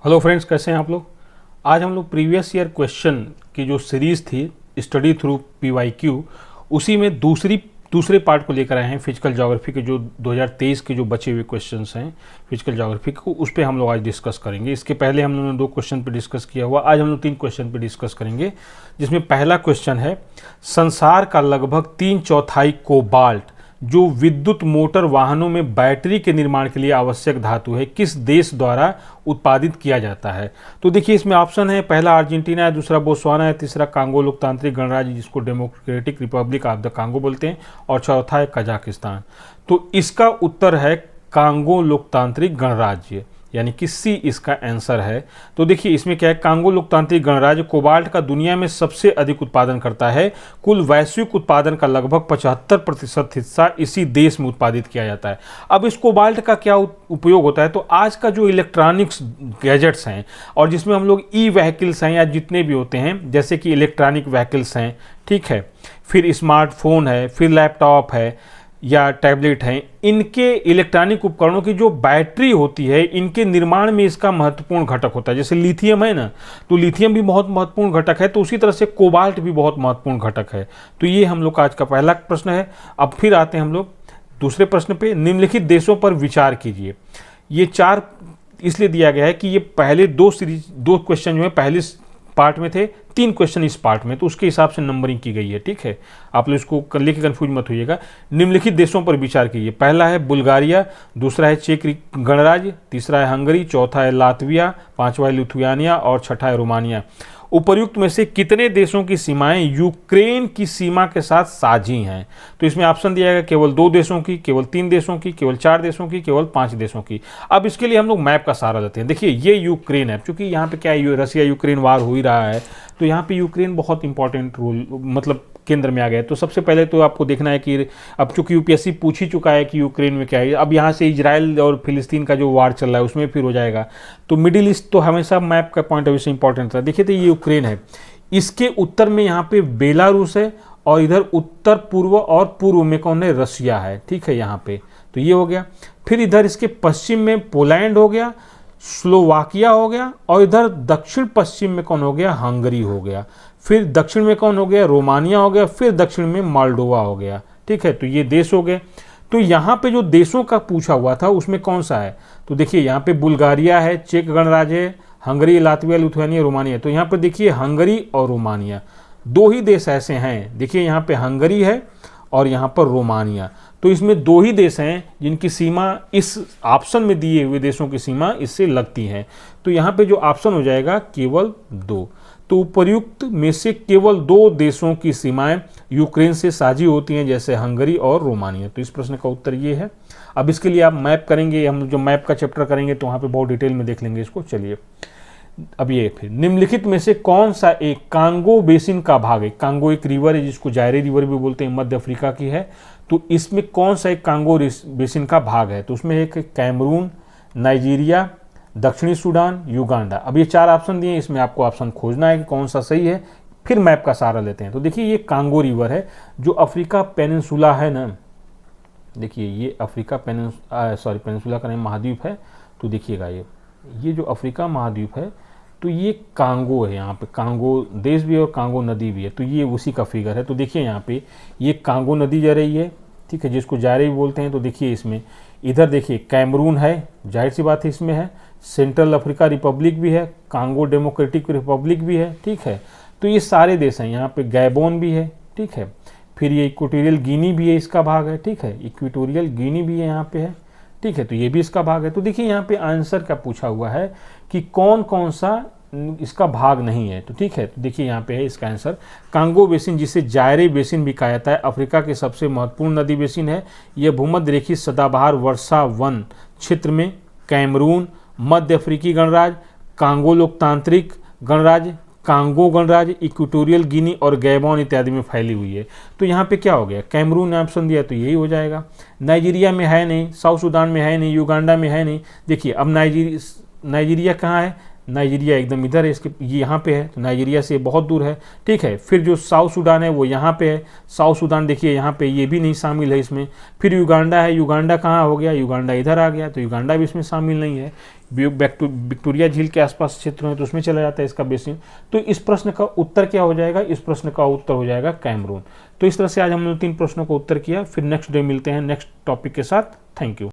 Hello friends, कैसे हैं आप लोग। आज हम लोग प्रीवियस ईयर क्वेश्चन की जो सीरीज़ थी स्टडी थ्रू पीवाईक्यू, उसी में दूसरे पार्ट को लेकर आए हैं। फिजिकल ज्योग्राफी के जो 2023 के जो बचे हुए क्वेश्चंस हैं फिजिकल ज्योग्राफी को, उस पर हम लोग आज डिस्कस करेंगे। इसके पहले हम लोगों ने 2 क्वेश्चन पे डिस्कस किया हुआ, आज हम लोग 3 क्वेश्चन पे डिस्कस करेंगे। जिसमें पहला क्वेश्चन है, संसार का लगभग 3/4 कोबाल्ट जो विद्युत मोटर वाहनों में बैटरी के निर्माण के लिए आवश्यक धातु है, किस देश द्वारा उत्पादित किया जाता है। तो देखिए इसमें ऑप्शन है, पहला अर्जेंटीना है, दूसरा बोत्सवाना है, तीसरा कांगो लोकतांत्रिक गणराज्य जिसको democratic Republic of the Congo बोलते हैं, और चौथा है कजाकिस्तान। तो इसका उत्तर है कांगो लोकतांत्रिक गणराज्य, यानी कि सी इसका आंसर है। तो देखिए इसमें क्या है, कांगो लोकतांत्रिक गणराज्य कोबाल्ट का दुनिया में सबसे अधिक उत्पादन करता है। कुल वैश्विक उत्पादन का लगभग 75% हिस्सा इसी देश में उत्पादित किया जाता है। अब इस कोबाल्ट का क्या उपयोग होता है, तो आज का जो इलेक्ट्रॉनिक्स गैजेट्स हैं और जिसमें हम लोग ई व्हीकल्स हैं या जितने भी होते हैं, जैसे कि इलेक्ट्रॉनिक व्हीकल्स हैं, ठीक है, फिर स्मार्टफोन है, फिर लैपटॉप है या टैबलेट हैं, इनके इलेक्ट्रॉनिक उपकरणों की जो बैटरी होती है, इनके निर्माण में इसका महत्वपूर्ण घटक होता है। जैसे लिथियम है ना, तो लिथियम भी बहुत महत्वपूर्ण घटक है, तो उसी तरह से कोबाल्ट भी बहुत महत्वपूर्ण घटक है। तो ये हम लोग का आज का पहला प्रश्न है। अब फिर आते हैं हम लोग दूसरे प्रश्न पे। निम्नलिखित देशों पर विचार कीजिए। ये 4 इसलिए दिया गया है कि ये पहले 2 क्वेश्चन जो है पहले पार्ट में थे, 3 क्वेश्चन इस पार्ट में, तो उसके हिसाब से नंबरिंग की गई है, ठीक है। आप लोग इसको लेके कंफ्यूज मत होइएगा। निम्नलिखित देशों पर विचार कीजिए। पहला है बुल्गारिया, दूसरा है चेक गणराज्य, तीसरा है हंगरी, चौथा है लातविया, पांचवा है लिथुआनिया और छठा है रोमानिया। उपर्युक्त में से कितने देशों की सीमाएं यूक्रेन की सीमा के साथ साझी हैं। तो इसमें ऑप्शन दिया गया केवल 2 देशों की, केवल 3 देशों की, केवल 4 देशों की, केवल 5 देशों की। अब इसके लिए हम लोग मैप का सहारा लेते हैं। देखिए ये यूक्रेन है, क्योंकि यहाँ पे क्या है, रसिया यूक्रेन वार हो ही रहा है, तो यहाँ पे यूक्रेन बहुत इंपॉर्टेंट रोल मतलब केंद्र में आ गया। तो सबसे पहले तो आपको देखना है कि अब चूंकि यूपीएससी पूछ ही चुका है कि यूक्रेन में क्या है, अब यहाँ से इजराइल और फिलिस्तीन का जो वार चल रहा है उसमें फिर हो जाएगा। तो मिडिल ईस्ट तो हमेशा मैप का पॉइंट ऑफ व्यू से इंपॉर्टेंट था। देखिए तो ये यूक्रेन है, इसके उत्तर में यहाँ पे बेलारूस है, और इधर उत्तर पूर्व और पूर्व में कौन है, रसिया है, ठीक है यहाँ पे। तो ये हो गया। फिर इधर इसके पश्चिम में पोलैंड हो गया, स्लोवाकिया हो गया, और इधर दक्षिण पश्चिम में कौन हो गया, हंगरी हो गया। फिर दक्षिण में कौन हो गया, रोमानिया हो गया। फिर दक्षिण में मोल्डोवा हो गया, ठीक है। तो ये देश हो गए। तो यहाँ पे जो देशों का पूछा हुआ था उसमें कौन सा है, तो देखिए यहाँ पे बुल्गारिया है, चेक गणराज्य है, हंगरी, लातविया, लिथुआनिया, रोमानिया। तो यहाँ पर देखिए हंगरी और रोमानिया 2 ही देश ऐसे हैं। देखिए यहाँ पे हंगरी है और यहाँ पर रोमानिया। तो इसमें 2 ही देश हैं जिनकी सीमा इस ऑप्शन में दिए हुए देशों की सीमा इससे लगती है। तो यहाँ पे जो ऑप्शन हो जाएगा केवल 2। तो उपर्युक्त में से केवल 2 देशों की सीमाएं यूक्रेन से साझी होती हैं, जैसे हंगरी और रोमानिया। तो इस प्रश्न का उत्तर ये है। अब इसके लिए आप मैप करेंगे, हम जो मैप का चैप्टर करेंगे तो वहाँ पे बहुत डिटेल में देख लेंगे इसको। चलिए अब ये फिर निम्नलिखित में से कौन सा एक कांगो बेसिन का भाग है। कांगो एक रिवर है जिसको जायरे रिवर भी बोलते हैं, मध्य अफ्रीका की है। तो इसमें कौन सा एक कांगो बेसिन का भाग है, तो उसमें एक कैमरून, नाइजीरिया, दक्षिणी सूडान, युगांडा। अब ये 4 ऑप्शन दिए, इसमें आपको ऑप्शन खोजना है कि कौन सा सही है। फिर मैप का सहारा लेते हैं। तो देखिए ये कांगो रिवर है जो अफ्रीका पेनिनसुला है ना, देखिए ये अफ्रीका पेनिनसुला का नाम महाद्वीप है। तो देखिएगा ये जो अफ्रीका महाद्वीप है, तो ये कांगो है, यहाँ पे कांगो देश भी है और कांगो नदी भी है। तो ये उसी का फिगर है। तो देखिए यहाँ पे ये कांगो नदी जा रही है, ठीक है, जिसको जायरे भी बोलते हैं। तो देखिए इसमें इधर देखिए कैमरून है, जाहिर सी बात है इसमें है, सेंट्रल अफ्रीका रिपब्लिक भी है, कांगो डेमोक्रेटिक रिपब्लिक भी है, ठीक है। तो ये सारे देश हैं। यहाँ पे गैबोन भी है, ठीक है। फिर ये इक्वेटोरियल गिनी भी है, इसका भाग है, ठीक है, इक्वेटोरियल गिनी भी है यहाँ पे है, ठीक है। तो ये भी इसका भाग है। तो देखिए यहाँ पे आंसर क्या पूछा हुआ है कि कौन कौन सा इसका भाग नहीं है। तो ठीक है, तो देखिए यहाँ पे है इसका आंसर कांगो बेसिन, जिसे जायरे बेसिन भी कहा जाता है, अफ्रीका के सबसे महत्वपूर्ण नदी बेसिन है। यह भूमध्य रेखीय सदाबहार वर्षा वन क्षेत्र में कैमरून, मध्य अफ्रीकी गणराज्य, कांगो लोकतांत्रिक गणराज्य, कांगो गणराज्य, इक्वेटोरियल गिनी और गैबोन इत्यादि में फैली हुई है। तो यहाँ पे क्या हो गया, कैमरून ने ऑप्शन दिया तो यही हो जाएगा। नाइजीरिया में है नहीं, साउथ सूडान में है नहीं, युगांडा में है नहीं। देखिए अब नाइजीरिया कहाँ है, नाइजीरिया एकदम इधर है, इसके ये यहाँ पे है, तो नाइजीरिया से बहुत दूर है, ठीक है। फिर जो साउथ सूडान है वो यहाँ पे है, साउथ सूडान देखिए यहाँ पे, ये भी नहीं शामिल है इसमें। फिर युगांडा है, युगांडा कहाँ हो गया, युगांडा इधर आ गया, तो युगांडा भी इसमें शामिल नहीं है। विक्टोरिया झील के आसपास क्षेत्र में तो उसमें चला जाता है इसका बेसिन। तो इस प्रश्न का उत्तर क्या हो जाएगा, इस प्रश्न का उत्तर हो जाएगा कैमरून। तो इस तरह से आज हमने 3 प्रश्नों का उत्तर किया। फिर नेक्स्ट डे मिलते हैं नेक्स्ट टॉपिक के साथ। Thank you.